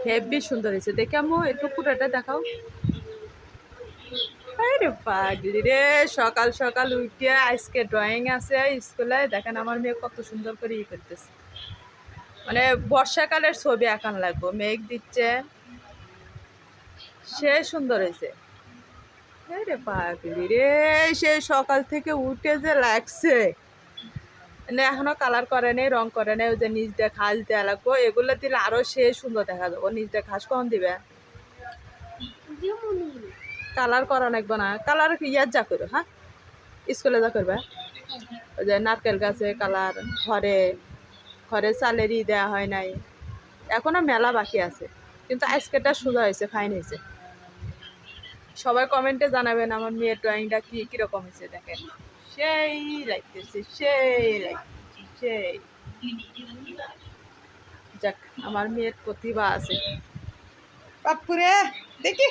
Heavy সুন্দর হয়েছে দেখে আম্মু একটু পুরোটা দেখাও। আরে পাগলি রে, সকাল সকাল উঠিয়া আজকে ড্রয়িং আছে স্কুলে, দেখেন আমার মেয়ে কত সুন্দর করে করতেছে। মানে বর্ষাকালের ছবি আঁকান লাগবো, মেঘ দিচ্ছে, সে সুন্দর হয়েছে। আরে পাগলি রে, সে সকাল থেকে উঠে যে লাগছে, মানে এখনো কালার করে নেই, রং করে নেই, ওই যে নিচ দিয়ে ঘাস দেওয়া লাগবো, এগুলো দিলে আরো সে সুন্দর দেখা যাবো। নিচ দিয়ে ঘাস কখন দিবে? কালার করা লাগবে না, কালার ইয়ার যা করো, হ্যাঁ স্কুলে যা করবে। ওই যে নারকেল গাছে কালার, ঘরে ঘরে চালেরই দেওয়া হয় নাই, এখনো মেলা বাকি আছে, কিন্তু আজকেটা সোজা হয়েছে, ফাইন হয়েছে। সবাই কমেন্টে জানাবেন আমার মেয়ের ড্রয়িংটা কীরকম হয়েছে। দেখেন সেই লাগতেছে, সেই লাগতেছে, সেই। যাক, আমার মেয়ের প্রতিভা আছে। বাপুরে দেখি